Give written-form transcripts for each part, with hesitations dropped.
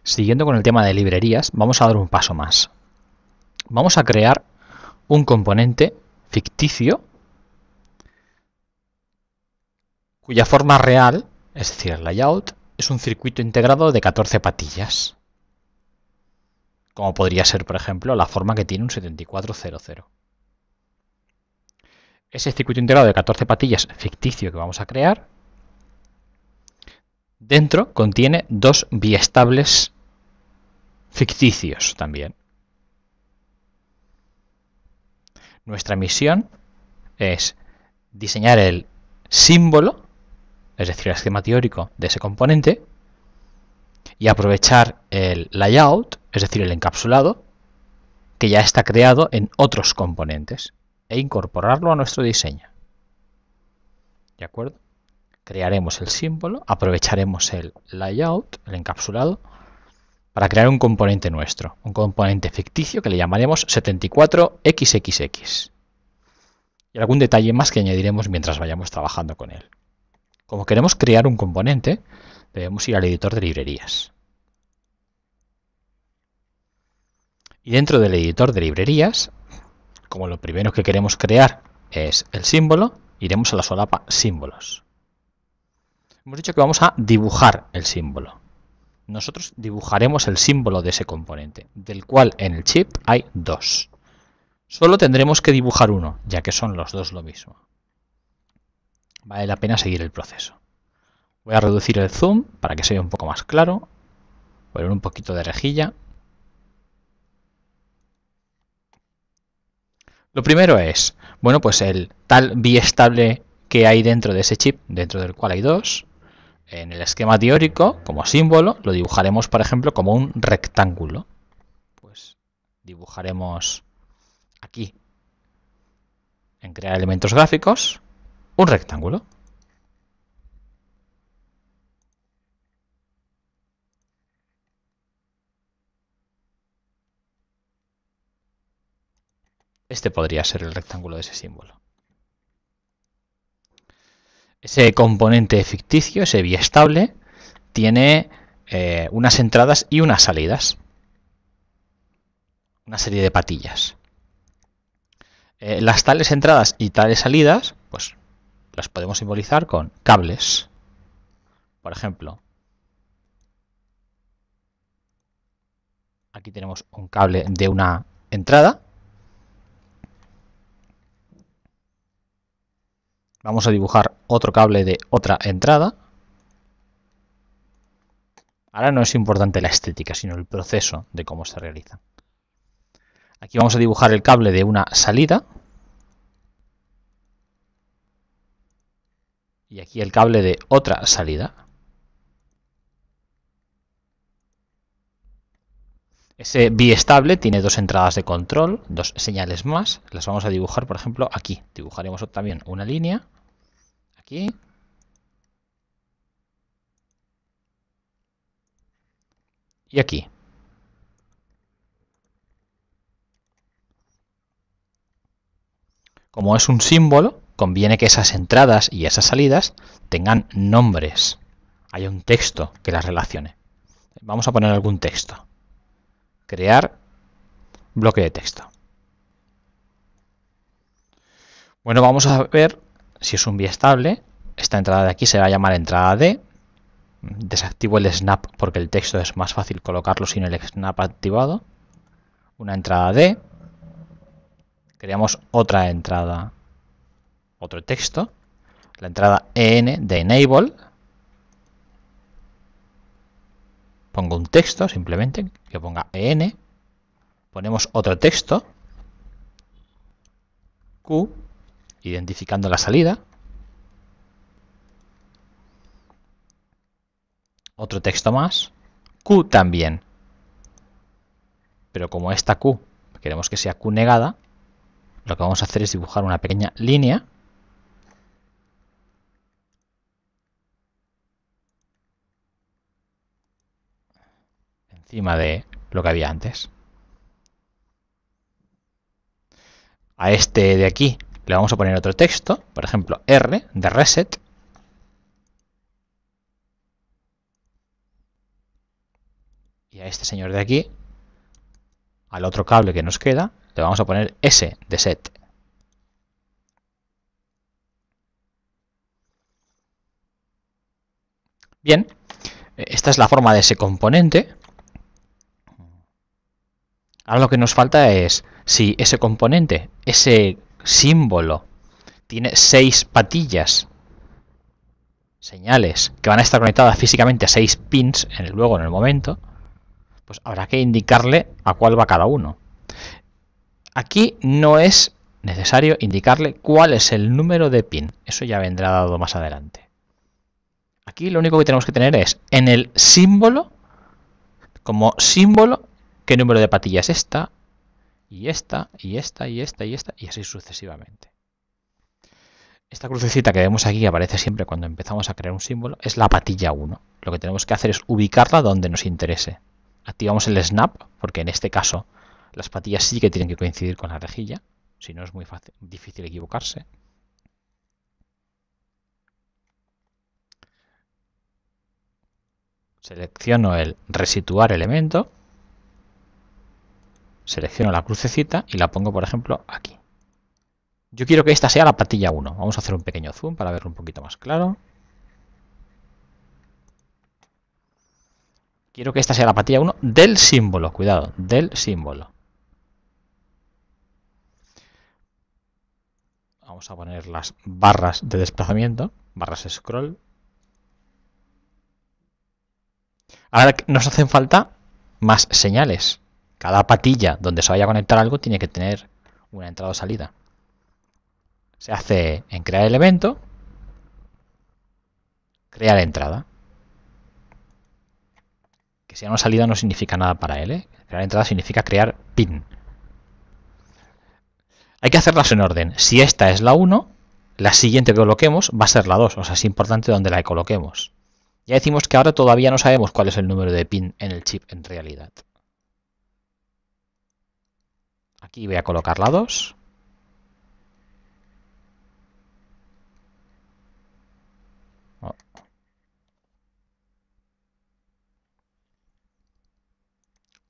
Siguiendo con el tema de librerías, vamos a dar un paso más. Vamos a crear un componente ficticio cuya forma real, es decir, el layout, es un circuito integrado de 14 patillas. Como podría ser, por ejemplo, la forma que tiene un 7400. Ese circuito integrado de 14 patillas ficticio que vamos a crear, dentro contiene dos biestables ficticios también. Nuestra misión es diseñar el símbolo, es decir, el esquema teórico de ese componente, y aprovechar el layout, es decir, el encapsulado, que ya está creado en otros componentes, e incorporarlo a nuestro diseño. ¿De acuerdo? Crearemos el símbolo, aprovecharemos el layout, el encapsulado, para crear un componente nuestro, un componente ficticio que le llamaremos 74xxx. Y algún detalle más que añadiremos mientras vayamos trabajando con él. Como queremos crear un componente, debemos ir al editor de librerías. Y dentro del editor de librerías, como lo primero que queremos crear es el símbolo, iremos a la solapa símbolos. Hemos dicho que vamos a dibujar el símbolo. Nosotros dibujaremos el símbolo de ese componente, del cual en el chip hay dos. Solo tendremos que dibujar uno, ya que son los dos lo mismo. Vale la pena seguir el proceso. Voy a reducir el zoom para que se vea un poco más claro. Poner un poquito de rejilla. Lo primero es, bueno, pues el tal biestable que hay dentro de ese chip, dentro del cual hay dos. En el esquema teórico, como símbolo, lo dibujaremos, por ejemplo, como un rectángulo. Pues dibujaremos aquí, en crear elementos gráficos, un rectángulo. Este podría ser el rectángulo de ese símbolo. Ese componente ficticio, ese biestable, tiene unas entradas y unas salidas. Una serie de patillas. Las tales entradas y tales salidas, pues las podemos simbolizar con cables. Por ejemplo, aquí tenemos un cable de una entrada. Vamos a dibujar otro cable de otra entrada. Ahora no es importante la estética, sino el proceso de cómo se realiza. Aquí vamos a dibujar el cable de una salida. Y aquí el cable de otra salida. Ese biestable tiene dos entradas de control, dos señales más. Las vamos a dibujar, por ejemplo, aquí. Dibujaremos también una línea. Aquí. Y aquí. Como es un símbolo, conviene que esas entradas y esas salidas tengan nombres. Hay un texto que las relacione. Vamos a poner algún texto. Crear bloque de texto. Bueno, vamos a ver si es un biestable. Esta entrada de aquí se va a llamar entrada D. Desactivo el snap porque el texto es más fácil colocarlo sin el snap activado. Una entrada D. Creamos otra entrada, otro texto. La entrada EN de enable. Pongo un texto simplemente que ponga EN. Ponemos otro texto. Q, identificando la salida. Otro texto más. Q también. Pero como esta Q queremos que sea Q negada, lo que vamos a hacer es dibujar una pequeña línea encima de lo que había antes. A este de aquí le vamos a poner otro texto, por ejemplo R de reset. Y a este señor de aquí, al otro cable que nos queda, le vamos a poner S de set. Bien, esta es la forma de ese componente. Ahora lo que nos falta es si ese componente, ese símbolo, tiene 6 patillas, señales, que van a estar conectadas físicamente a 6 pins luego en el momento, pues habrá que indicarle a cuál va cada uno. Aquí no es necesario indicarle cuál es el número de pin, eso ya vendrá dado más adelante. Aquí lo único que tenemos que tener es en el símbolo, como símbolo, qué número de patillas esta, y esta, y esta, y esta, y esta, y así sucesivamente. Esta crucecita que vemos aquí, que aparece siempre cuando empezamos a crear un símbolo, es la patilla 1. Lo que tenemos que hacer es ubicarla donde nos interese. Activamos el snap, porque en este caso las patillas sí que tienen que coincidir con la rejilla, si no es muy difícil equivocarse. Selecciono el resituar elemento, selecciono la crucecita y la pongo, por ejemplo, aquí. Yo quiero que esta sea la patilla 1. Vamos a hacer un pequeño zoom para verlo un poquito más claro. Quiero que esta sea la patilla 1 del símbolo, cuidado, del símbolo. Vamos a poner las barras de desplazamiento, barras scroll. Ahora nos hacen falta más señales. Cada patilla donde se vaya a conectar algo tiene que tener una entrada o salida. Se hace en crear elemento, crear entrada. Que sea una salida no significa nada para él, ¿eh? Crear entrada significa crear pin. Hay que hacerlas en orden. Si esta es la 1, la siguiente que coloquemos va a ser la 2. O sea, es importante donde la coloquemos. Ya decimos que ahora todavía no sabemos cuál es el número de pin en el chip en realidad. Aquí voy a colocar la 2.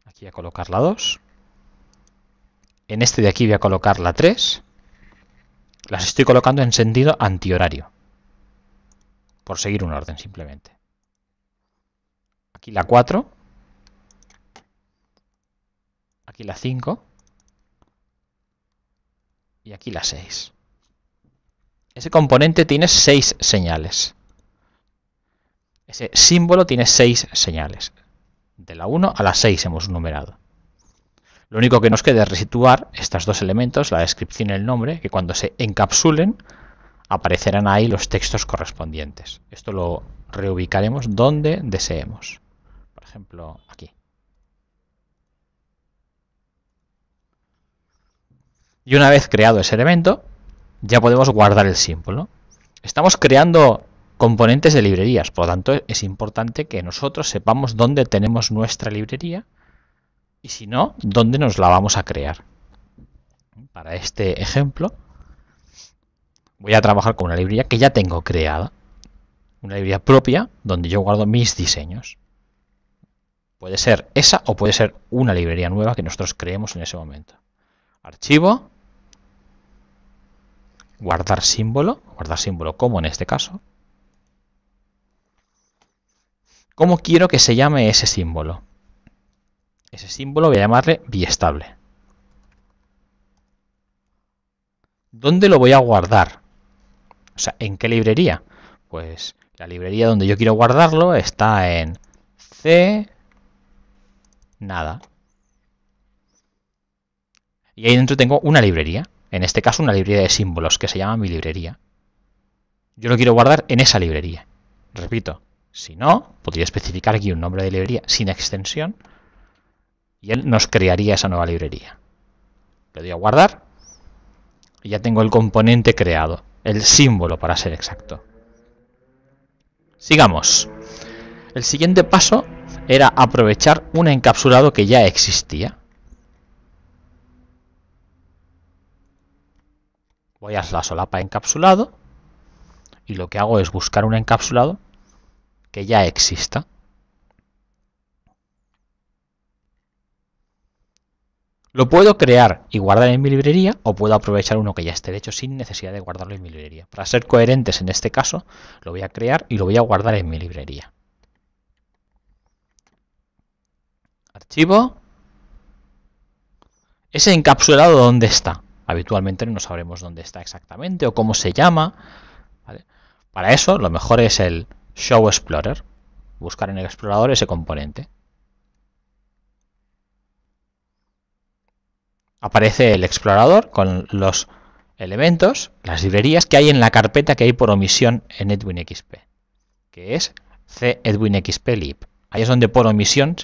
Aquí voy a colocar la 2. En este de aquí voy a colocar la 3. Las estoy colocando en sentido antihorario. Por seguir un orden simplemente. Aquí la 4. Aquí la 5. Y aquí la 6. Ese componente tiene 6 señales. Ese símbolo tiene 6 señales. De la 1 a la 6 hemos numerado. Lo único que nos queda es resituar estos dos elementos, la descripción y el nombre, que cuando se encapsulen aparecerán ahí los textos correspondientes. Esto lo reubicaremos donde deseemos. Por ejemplo, aquí. Y una vez creado ese elemento, ya podemos guardar el símbolo. Estamos creando componentes de librerías, por lo tanto es importante que nosotros sepamos dónde tenemos nuestra librería y si no, dónde nos la vamos a crear. Para este ejemplo voy a trabajar con una librería que ya tengo creada, una librería propia donde yo guardo mis diseños. Puede ser esa o puede ser una librería nueva que nosotros creemos en ese momento. Archivo, guardar símbolo como en este caso. ¿Cómo quiero que se llame ese símbolo? Ese símbolo voy a llamarle biestable. ¿Dónde lo voy a guardar? O sea, ¿en qué librería? Pues la librería donde yo quiero guardarlo está en C, nada. Y ahí dentro tengo una librería. En este caso una librería de símbolos que se llama mi librería. Yo lo quiero guardar en esa librería. Repito, si no, podría especificar aquí un nombre de librería sin extensión y él nos crearía esa nueva librería. Le doy a guardar y ya tengo el componente creado, el símbolo para ser exacto. Sigamos. El siguiente paso era aprovechar un encapsulado que ya existía. Voy a la solapa encapsulado y lo que hago es buscar un encapsulado que ya exista. Lo puedo crear y guardar en mi librería o puedo aprovechar uno que ya esté hecho sin necesidad de guardarlo en mi librería. Para ser coherentes en este caso, lo voy a crear y lo voy a guardar en mi librería. Archivo. Ese encapsulado, ¿dónde está? Habitualmente no sabremos dónde está exactamente o cómo se llama. ¿Vale? Para eso, lo mejor es el Show Explorer. Buscar en el explorador ese componente. Aparece el explorador con los elementos, las librerías que hay en la carpeta que hay por omisión en Edwin XP, que es cedwinxplib. Ahí es donde por omisión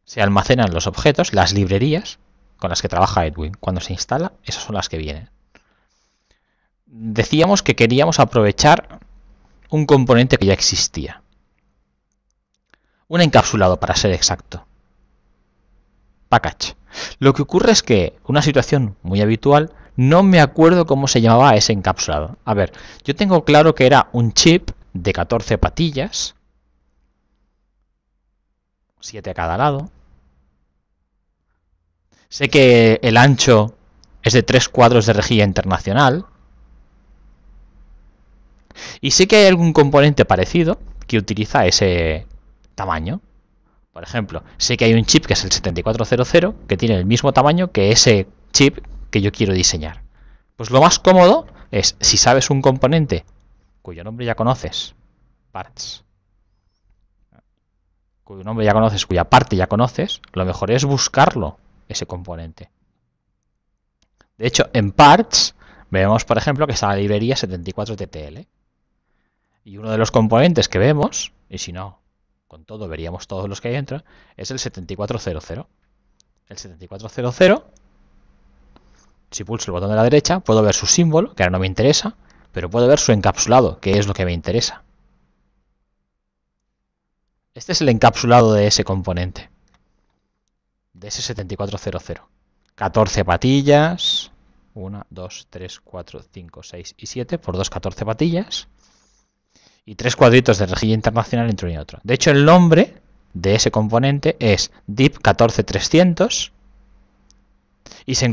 se almacenan los objetos, las librerías con las que trabaja Edwin. Cuando se instala, esas son las que vienen. Decíamos que queríamos aprovechar un componente que ya existía. Un encapsulado, para ser exacto. Package. Lo que ocurre es que, una situación muy habitual, no me acuerdo cómo se llamaba ese encapsulado. A ver, yo tengo claro que era un chip de 14 patillas, 7 a cada lado. Sé que el ancho es de 3 cuadros de rejilla internacional. Y sé que hay algún componente parecido que utiliza ese tamaño. Por ejemplo, sé que hay un chip que es el 7400 que tiene el mismo tamaño que ese chip que yo quiero diseñar. Pues lo más cómodo es, si sabes un componente cuyo nombre ya conoces, parts, cuyo nombre ya conoces, cuya parte ya conoces, lo mejor es buscarlo, ese componente. De hecho, en parts vemos, por ejemplo, que está la librería 74ttl. Y uno de los componentes que vemos, y si no, con todo veríamos todos los que hay dentro, es el 7400. El 7400, si pulso el botón de la derecha, puedo ver su símbolo, que ahora no me interesa, pero puedo ver su encapsulado, que es lo que me interesa. Este es el encapsulado de ese componente, de ese 7400. 14 patillas, 1, 2, 3, 4, 5, 6 y 7, por 2, 14 patillas. Y 3 cuadritos de rejilla internacional entre uno y otro. De hecho, el nombre de ese componente es DIP14300 y se